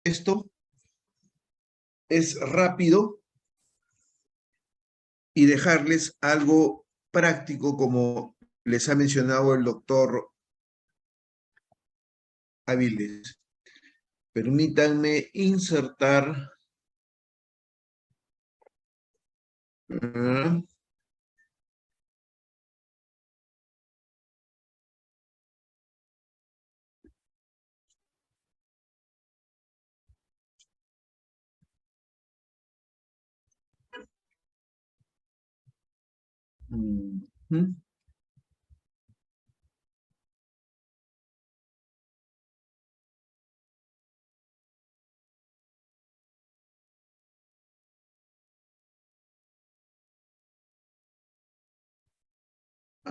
esto es rápido y dejarles algo práctico como les ha mencionado el doctor Aviles. Permítanme insertar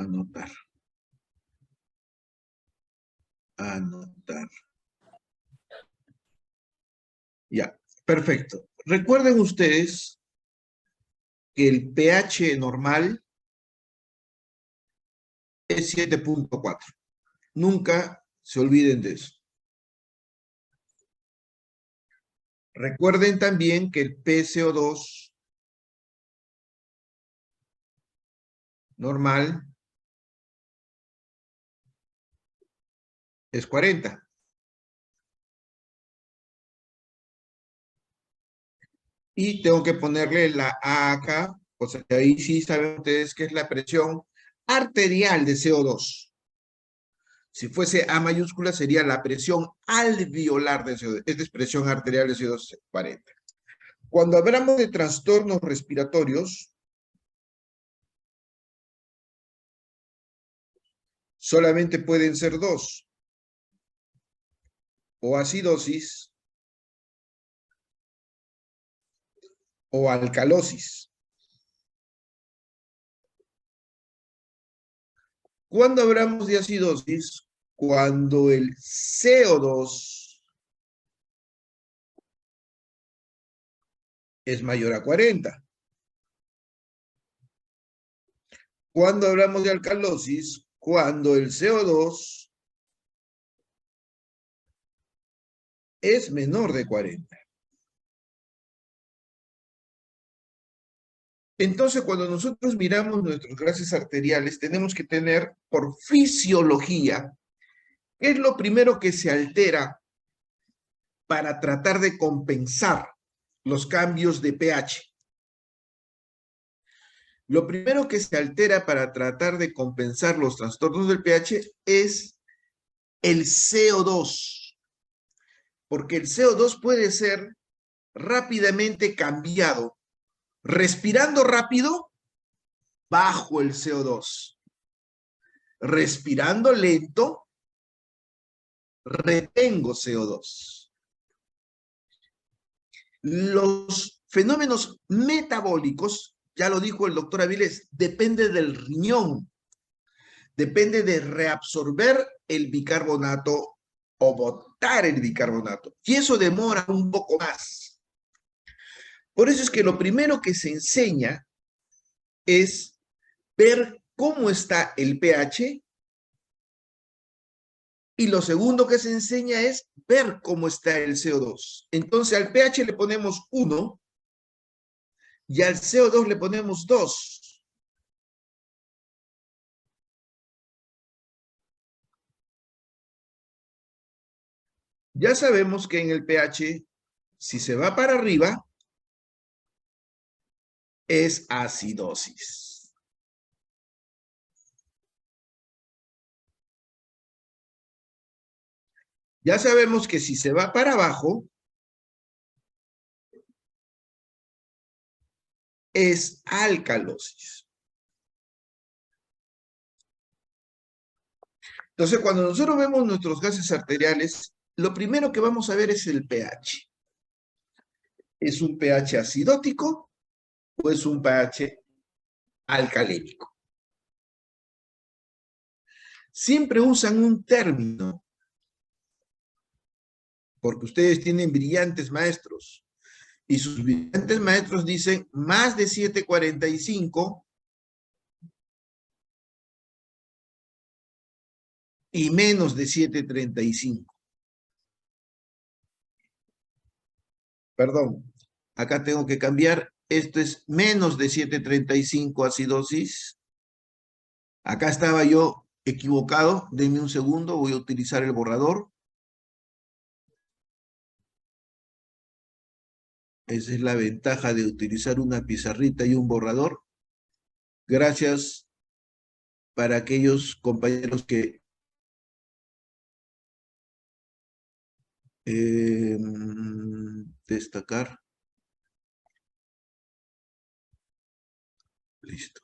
anotar. Ya, perfecto. Recuerden ustedes que el pH normal es 7.4. Nunca se olviden de eso. Recuerden también que el PCO2 normal es 40. Y tengo que ponerle la A acá, o sea, ahí sí saben ustedes que es la presión arterial de CO2. Si fuese A mayúscula sería la presión alveolar de CO2. Esta es presión arterial de CO2 40. Cuando hablamos de trastornos respiratorios, solamente pueden ser dos: o acidosis o alcalosis. Cuando hablamos de acidosis, cuando el CO2 es mayor a 40. Cuando hablamos de alcalosis, cuando el CO2 es menor de 40. Entonces, cuando nosotros miramos nuestros gases arteriales, tenemos que tener por fisiología qué es lo primero que se altera para tratar de compensar los cambios de pH. Lo primero que se altera para tratar de compensar los trastornos del pH es el CO2, porque el CO2 puede ser rápidamente cambiado. Respirando rápido, bajo el CO2. Respirando lento, retengo CO2. Los fenómenos metabólicos, ya lo dijo el doctor Avilés, depende del riñón, depende de reabsorber el bicarbonato o botar el bicarbonato. Y eso demora un poco más. Por eso es que lo primero que se enseña es ver cómo está el pH, y lo segundo que se enseña es ver cómo está el CO2. Entonces al pH le ponemos 1 y al CO2 le ponemos 2. Ya sabemos que en el pH, si se va para arriba, es acidosis. Ya sabemos que si se va para abajo, es alcalosis. Entonces, cuando nosotros vemos nuestros gases arteriales, lo primero que vamos a ver es el pH. ¿Es un pH acidótico o es un pH alcalínico? Siempre usan un término, porque ustedes tienen brillantes maestros, y sus brillantes maestros dicen más de 745 y menos de 735. perdón, acá tengo que cambiar, esto es menos de 735 acidosis. Acá estaba yo equivocado, denme un segundo, voy a utilizar el borrador. Esa es la ventaja de utilizar una pizarrita y un borrador. Gracias para aquellos compañeros que destacar. Listo.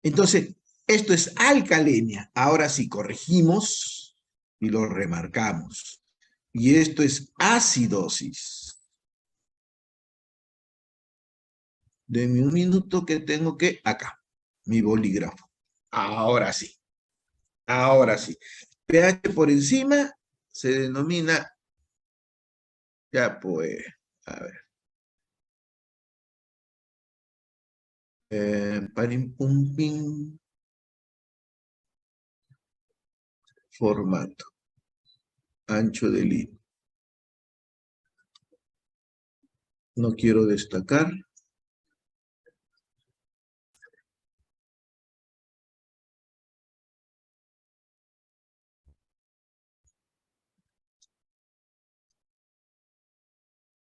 Entonces, esto es alcalemia. Ahora sí, corregimos y lo remarcamos. Y esto es acidosis. Denme un minuto que tengo que... Acá, mi bolígrafo. Ahora sí. Ahora sí. pH por encima se denomina... Ya pues, a ver. Parim pum pim. Formato. Ancho de línea. No quiero destacar.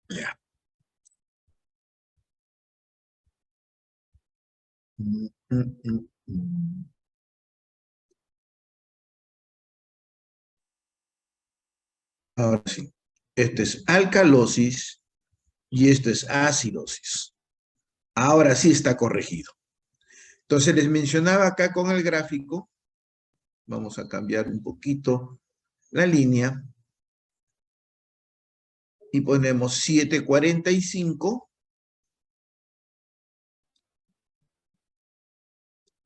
Ya. Mm, mm, mm, mm. Ahora sí. Esto es alcalosis y esto es acidosis. Ahora sí está corregido. Entonces les mencionaba acá con el gráfico, vamos a cambiar un poquito la línea y ponemos 745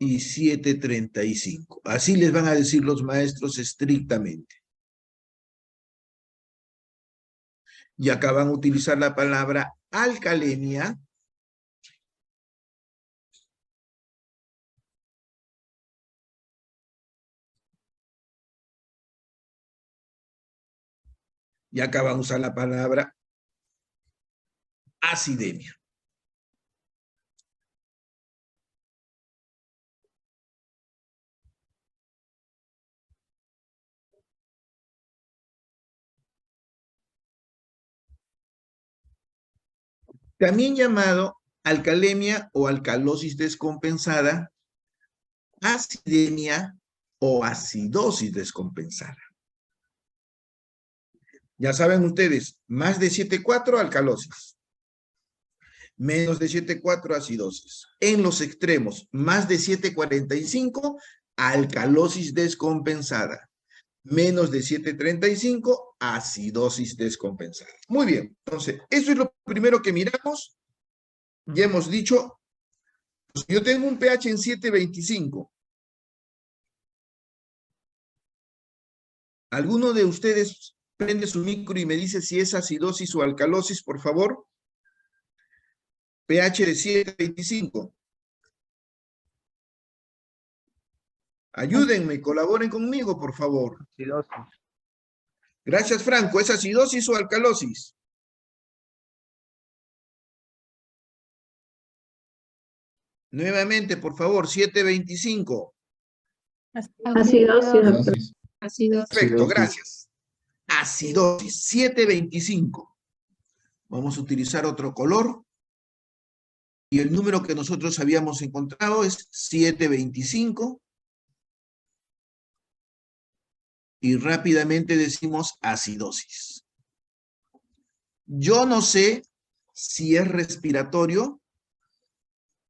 y 735. Así les van a decir los maestros estrictamente. Y acá van a utilizar la palabra alcalemia. Y acá van a usar la palabra acidemia. También llamado alcalemia o alcalosis descompensada, acidemia o acidosis descompensada. Ya saben ustedes, más de 7,4 alcalosis, menos de 7,4 acidosis. En los extremos, más de 7,45 alcalosis descompensada, menos de 7,35 acidosis descompensada. Muy bien, entonces, eso es lo primero que miramos. Ya hemos dicho, pues, yo tengo un pH en 7,25. ¿Alguno de ustedes prende su micro y me dice si es acidosis o alcalosis, por favor? pH de 7,25. Ayúdenme, colaboren conmigo, por favor. Acidosis. Gracias, Franco. ¿Es acidosis o alcalosis? Nuevamente, por favor, 7,25. Acidosis. Perfecto, gracias. Acidosis, 7,25. Vamos a utilizar otro color. Y el número que nosotros habíamos encontrado es 7,25. Y rápidamente decimos acidosis. Yo no sé si es respiratorio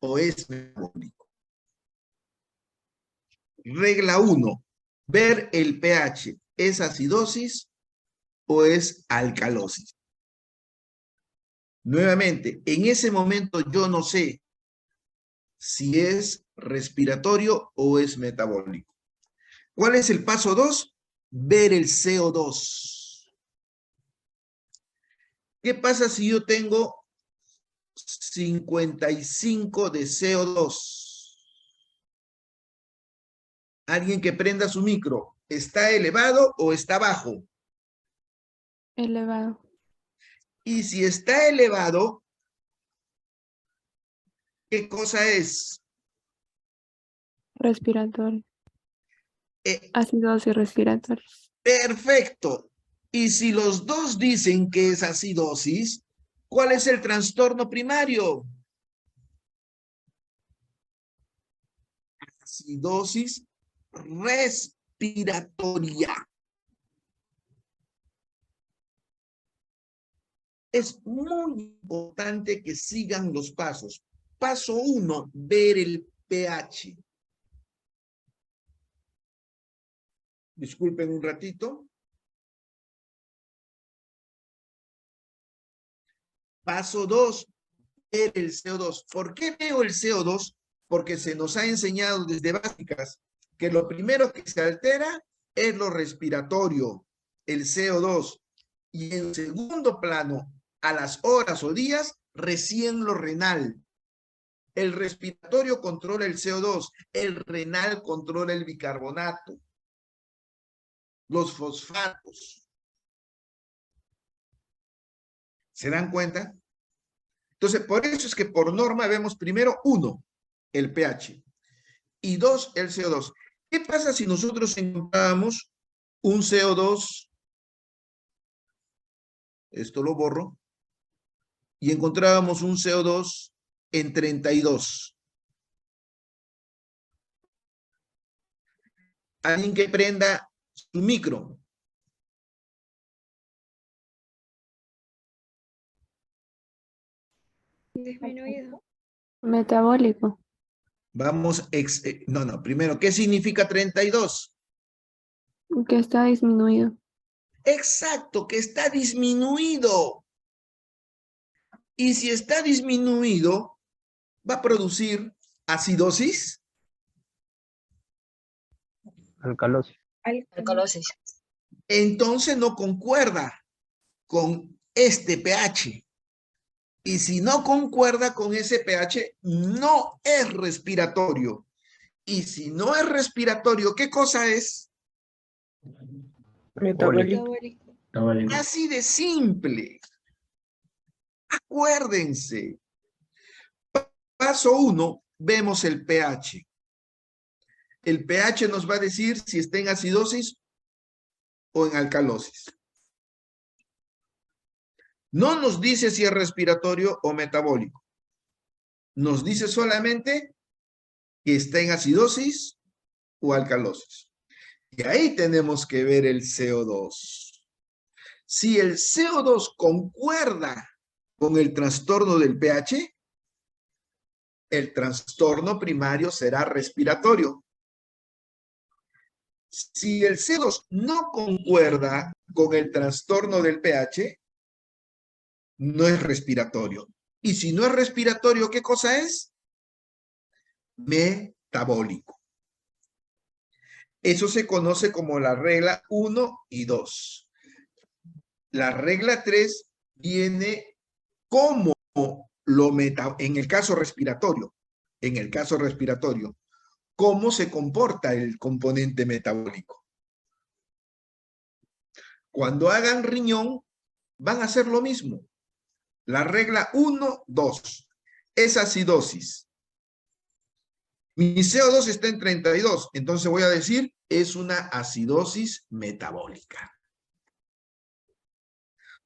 o es metabólico. Regla 1. Ver el pH. ¿Es acidosis o es alcalosis? Nuevamente, en ese momento yo no sé si es respiratorio o es metabólico. ¿Cuál es el paso 2? Ver el CO2. ¿Qué pasa si yo tengo 55 de CO2? Alguien que prenda su micro. ¿Está elevado o está bajo? Elevado. Y si está elevado, ¿qué cosa es? Respiratorio. Eh, Acidosis respiratoria. Perfecto. Y si los dos dicen que es acidosis, ¿cuál es el trastorno primario? Acidosis respiratoria. Es muy importante que sigan los pasos. Paso 1, ver el pH. Disculpen un ratito. Paso 2, ver el CO2. ¿Por qué veo el CO2? Porque se nos ha enseñado desde básicas que lo primero que se altera es lo respiratorio, el CO2. Y en segundo plano, a las horas o días, recién lo renal. El respiratorio controla el CO2, el renal controla el bicarbonato, los fosfatos. ¿Se dan cuenta? Entonces, por eso es que por norma vemos primero 1, el pH, y 2, el CO2. ¿Qué pasa si nosotros encontramos un CO2, esto lo borro, y encontrábamos un CO2 en 32? Alguien que prenda su micro. Disminuido. Metabólico. Vamos, no, primero, ¿qué significa 32? Que está disminuido. Exacto, que está disminuido. Y si está disminuido, va a producir acidosis. Alcalosis. Alcalosis. Entonces no concuerda con este pH. Y si no concuerda con ese pH, no es respiratorio. Y si no es respiratorio, ¿qué cosa es? Metabólico. Así de simple. Acuérdense. Paso 1, vemos el pH. El pH nos va a decir si está en acidosis o en alcalosis. No nos dice si es respiratorio o metabólico. Nos dice solamente que está en acidosis o alcalosis. Y ahí tenemos que ver el CO2. Si el CO2 concuerda con el trastorno del pH, el trastorno primario será respiratorio. Si el CO2 no concuerda con el trastorno del pH, no es respiratorio. Y si no es respiratorio, ¿qué cosa es? Metabólico. Eso se conoce como la regla 1 y 2. La regla 3 viene como en el caso respiratorio. En el caso respiratorio, cómo se comporta el componente metabólico. Cuando hagan riñón, van a hacer lo mismo. La regla 1, 2 es acidosis. Mi CO2 está en 32, entonces voy a decir, es una acidosis metabólica.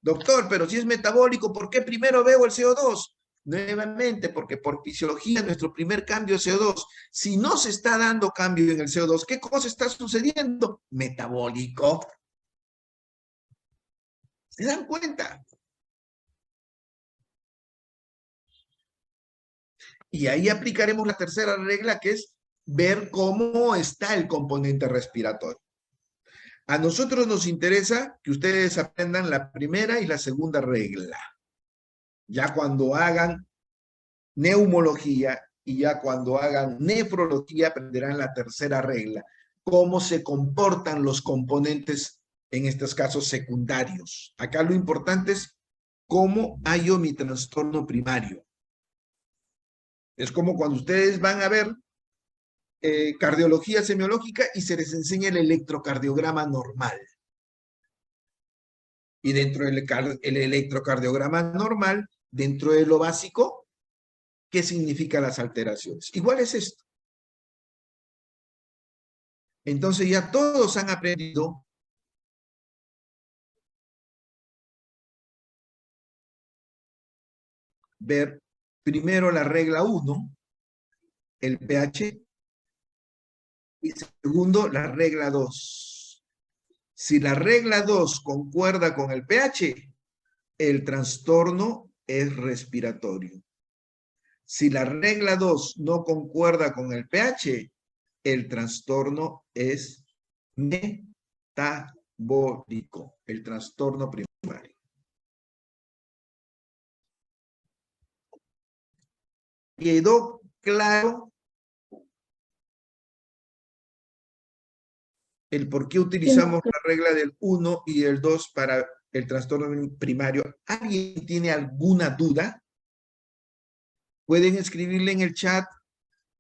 Doctor, pero si es metabólico, ¿por qué primero veo el CO2? Nuevamente, porque por fisiología nuestro primer cambio es CO2. Si no se está dando cambio en el CO2, ¿qué cosa está sucediendo? Metabólico. ¿Se dan cuenta? Y ahí aplicaremos la tercera regla, que es ver cómo está el componente respiratorio. A nosotros nos interesa que ustedes aprendan la primera y la segunda regla. Ya cuando hagan neumología y ya cuando hagan nefrología aprenderán la tercera regla, cómo se comportan los componentes, en estos casos secundarios. Acá lo importante es cómo hallo mi trastorno primario. Es como cuando ustedes van a ver cardiología semiológica y se les enseña el electrocardiograma normal. Y dentro del el electrocardiograma normal, dentro de lo básico, ¿qué significan las alteraciones? Igual es esto. Entonces ya todos han aprendido ver primero la regla 1, el pH, y segundo, la regla 2. Si la regla 2 concuerda con el pH, el trastorno es respiratorio. Si la regla 2 no concuerda con el pH, el trastorno es metabólico, el trastorno primario. ¿Quedó claro el por qué utilizamos la regla del 1 y del 2 para el trastorno primario? ¿Alguien tiene alguna duda? Pueden escribirle en el chat.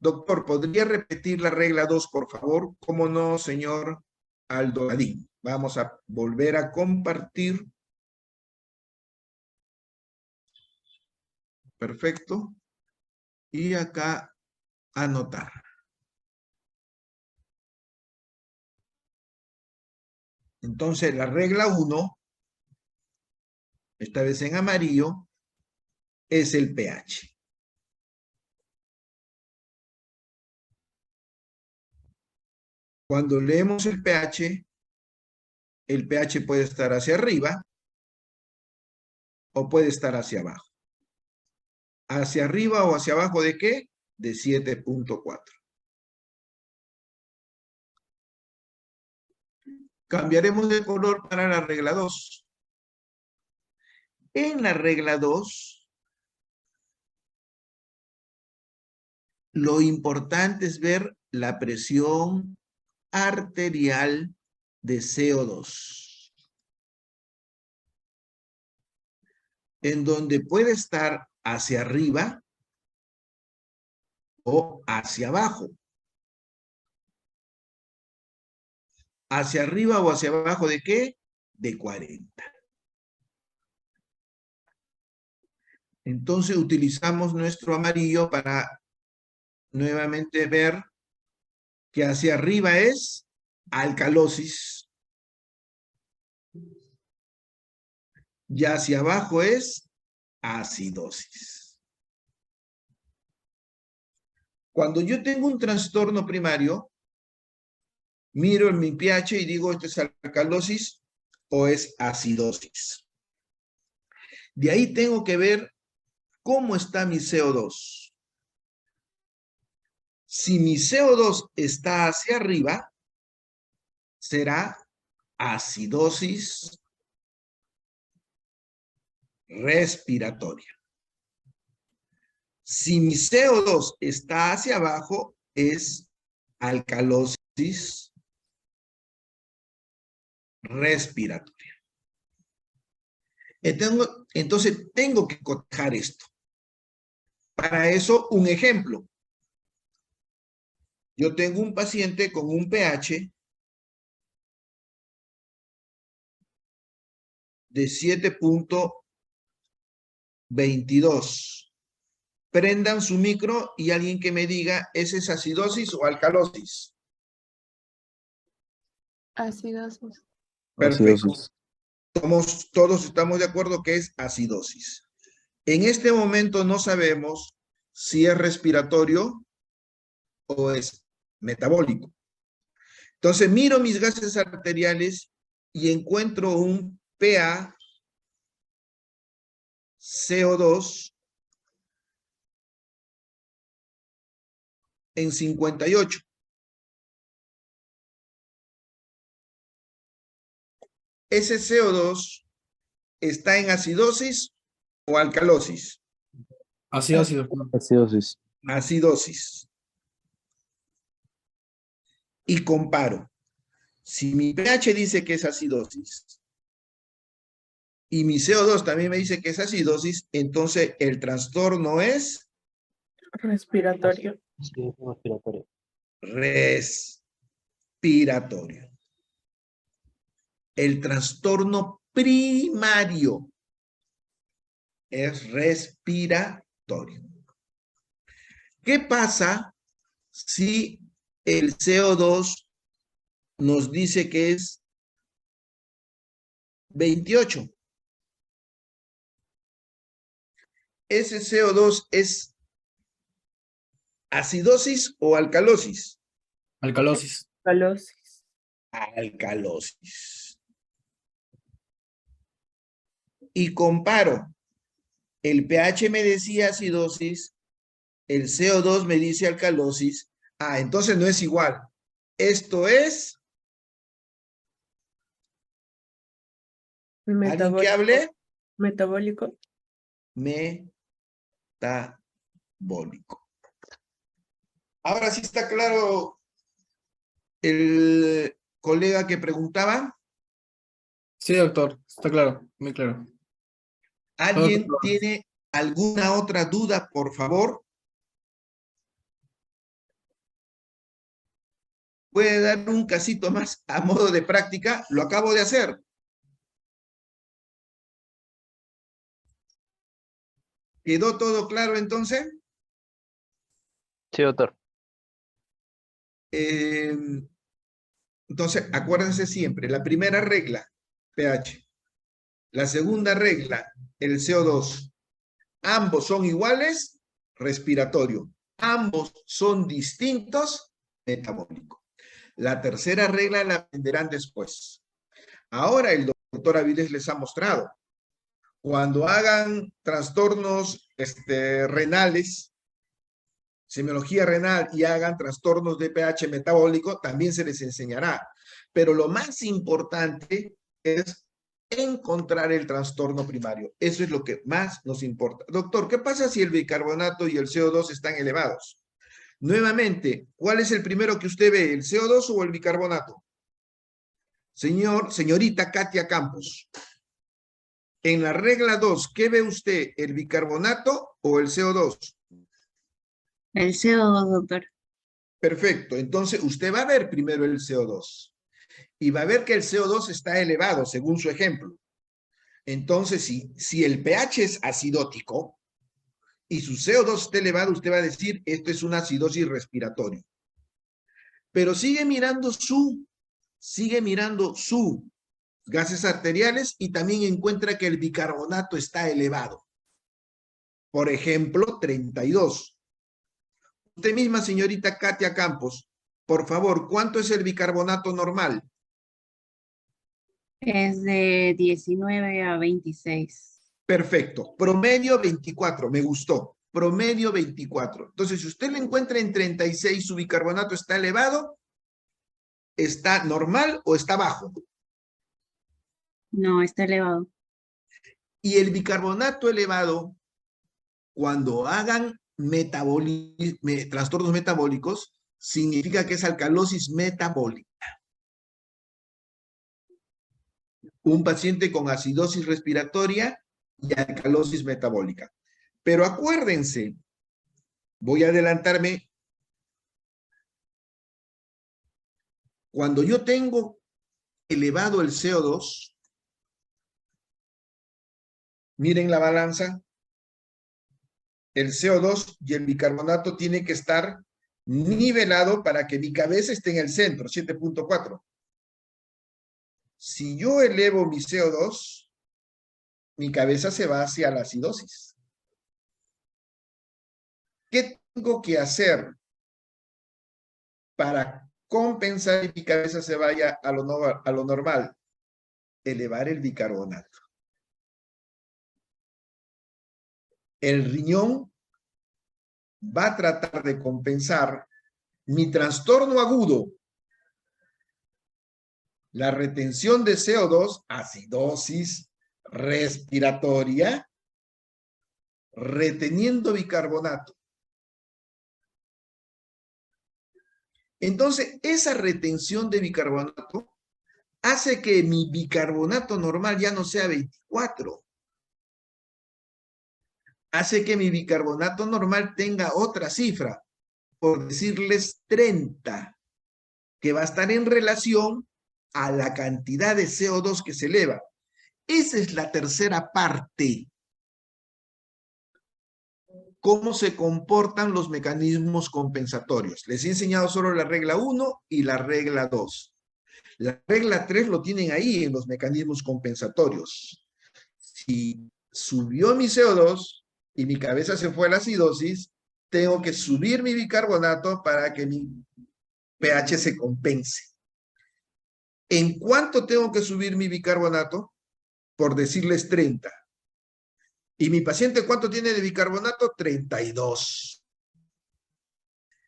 Doctor, ¿podría repetir la regla 2, por favor? ¿Cómo no, señor Aldo Adín? Vamos a volver a compartir. Perfecto. Y acá anotar. Entonces, la regla 1, esta vez en amarillo, es el pH. Cuando leemos el pH puede estar hacia arriba o puede estar hacia abajo. ¿Hacia arriba o hacia abajo de qué? De 7.4. Cambiaremos de color para la regla 2. En la regla 2, lo importante es ver la presión arterial de CO2, en donde puede estar hacia arriba o hacia abajo. ¿Hacia arriba o hacia abajo de qué? De 40. Entonces utilizamos nuestro amarillo para nuevamente ver que hacia arriba es alcalosis y hacia abajo es acidosis. Cuando yo tengo un trastorno primario, miro en mi pH y digo, ¿esto es alcalosis o es acidosis? De ahí tengo que ver cómo está mi CO2. Si mi CO2 está hacia arriba, será acidosis respiratoria. Si mi CO2 está hacia abajo, es alcalosis respiratoria. Entonces tengo que cotejar esto. Para eso, un ejemplo. Yo tengo un paciente con un pH de 7.22. Prendan su micro y alguien que me diga, ¿ese es acidosis o alcalosis? Acidosis. Perfecto. Acidosis. Todos estamos de acuerdo que es acidosis. En este momento no sabemos si es respiratorio o es metabólico. Entonces miro mis gases arteriales y encuentro un PaCO2 en 58. ¿Ese CO2 está en acidosis o alcalosis? Acidosis. Acidosis. Acidosis. Y comparo. Si mi pH dice que es acidosis y mi CO2 también me dice que es acidosis, entonces el trastorno es Respiratorio. Sí, respiratorio. respiratorio. El trastorno primario. Es respiratorio. ¿Qué pasa si el CO2 nos dice que es 28? ¿Ese CO2 es acidosis o alcalosis? Alcalosis. Calosis. Alcalosis. Y comparo. El pH me decía acidosis, el CO2 me dice alcalosis. Ah, entonces no es igual. Esto es... ¿Alguien que Metabólico. hable? Metabólico. Metabólico. Ahora sí está claro el colega que preguntaba. Sí, doctor. Está claro. Muy claro. ¿Alguien Doctor. tiene alguna otra duda, por favor? ¿Puede dar un casito más a modo de práctica? Lo acabo de hacer. ¿Quedó todo claro entonces? Sí, doctor. Entonces, acuérdense siempre, la primera regla, pH. La segunda regla, el CO2. Ambos son iguales, respiratorio. Ambos son distintos, metabólico. La tercera regla la aprenderán después. Ahora el doctor Avilés les ha mostrado. Cuando hagan trastornos renales, semiología renal y hagan trastornos de pH metabólico, también se les enseñará. Pero lo más importante es encontrar el trastorno primario. Eso es lo que más nos importa. Doctor, ¿qué pasa si el bicarbonato y el CO2 están elevados? Nuevamente, ¿cuál es el primero que usted ve, el CO2 o el bicarbonato? Señorita Katia Campos. En la regla 2, ¿qué ve usted, el bicarbonato o el CO2? El CO2, doctor. Perfecto, entonces usted va a ver primero el CO2 y va a ver que el CO2 está elevado, según su ejemplo. Entonces, si el pH es acidótico y su CO2 está elevado, usted va a decir, esto es una acidosis respiratoria. Pero sigue mirando su gases arteriales y también encuentra que el bicarbonato está elevado. Por ejemplo, 32. Usted misma, señorita Katia Campos, por favor, ¿cuánto es el bicarbonato normal? Es de 19 a 26. Perfecto. Promedio 24. Me gustó. Promedio 24. Entonces, si usted lo encuentra en 36, su bicarbonato está elevado, ¿está normal o está bajo? No, está elevado. Y el bicarbonato elevado, cuando hagan trastornos metabólicos, significa que es alcalosis metabólica. Un paciente con acidosis respiratoria y alcalosis metabólica. Pero acuérdense, voy a adelantarme. Cuando yo tengo elevado el CO2, miren la balanza, el CO2 y el bicarbonato tiene que estar nivelado para que mi cabeza esté en el centro, 7.4. Si yo elevo mi CO2, mi cabeza se va hacia la acidosis. ¿Qué tengo que hacer para compensar y mi cabeza se vaya a lo normal? Elevar el bicarbonato. El riñón va a tratar de compensar mi trastorno agudo, la retención de CO2, acidosis respiratoria, reteniendo bicarbonato. Entonces, esa retención de bicarbonato hace que mi bicarbonato normal ya no sea 24. Hace que mi bicarbonato normal tenga otra cifra, por decirles 30, que va a estar en relación a la cantidad de CO2 que se eleva. Esa es la tercera parte. ¿Cómo se comportan los mecanismos compensatorios? Les he enseñado solo la regla 1 y la regla 2. La regla 3 lo tienen ahí en los mecanismos compensatorios. Si subió mi CO2 y mi cabeza se fue a la acidosis, tengo que subir mi bicarbonato para que mi pH se compense. ¿En cuánto tengo que subir mi bicarbonato? Por decirles 30. ¿Y mi paciente cuánto tiene de bicarbonato? 32.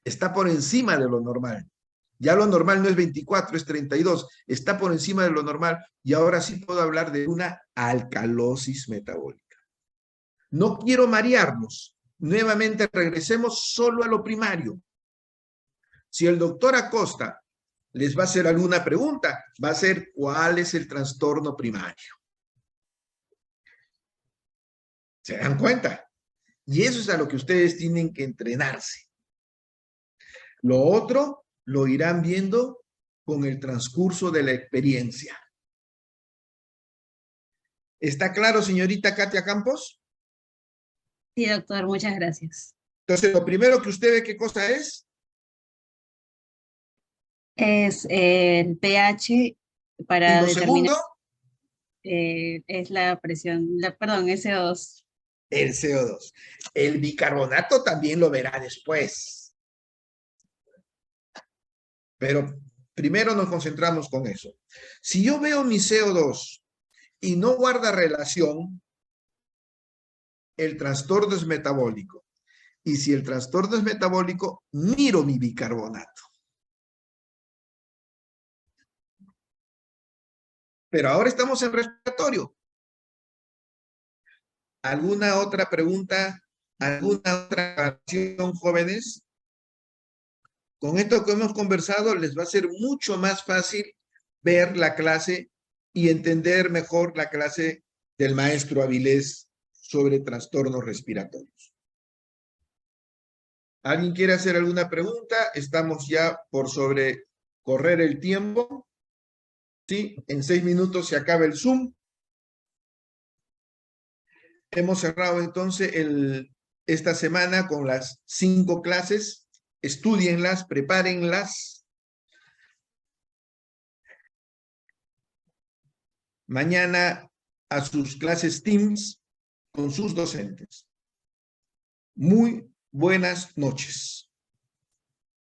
Está por encima de lo normal. Ya lo normal no es 24, es 32. Está por encima de lo normal y ahora sí puedo hablar de una alcalosis metabólica. No quiero marearnos. Nuevamente regresemos solo a lo primario. Si el doctor Acosta les va a hacer alguna pregunta, va a ser ¿cuál es el trastorno primario? ¿Se dan cuenta? Y eso es a lo que ustedes tienen que entrenarse. Lo otro lo irán viendo con el transcurso de la experiencia. ¿Está claro, señorita Katia Campos? Sí, doctor, muchas gracias. Entonces, lo primero que usted ve, ¿qué cosa es? Es el pH Y para lo determinar, segundo, es la presión, perdón, SO2. el CO2. El bicarbonato también lo verá después. Pero primero nos concentramos con eso. Si yo veo mi CO2 y no guarda relación, el trastorno es metabólico. Y si el trastorno es metabólico, miro mi bicarbonato. Pero ahora estamos en respiratorio. ¿Alguna otra pregunta? ¿Alguna otra aclaración, jóvenes? Con esto que hemos conversado, les va a ser mucho más fácil ver la clase y entender mejor la clase del maestro Avilés sobre trastornos respiratorios. ¿Alguien quiere hacer alguna pregunta? Estamos ya por correr el tiempo. Sí, en 6 minutos se acaba el Zoom. Hemos cerrado entonces esta semana con las 5 clases. Estúdienlas, prepárenlas. Mañana a sus clases Teams con sus docentes. Muy buenas noches.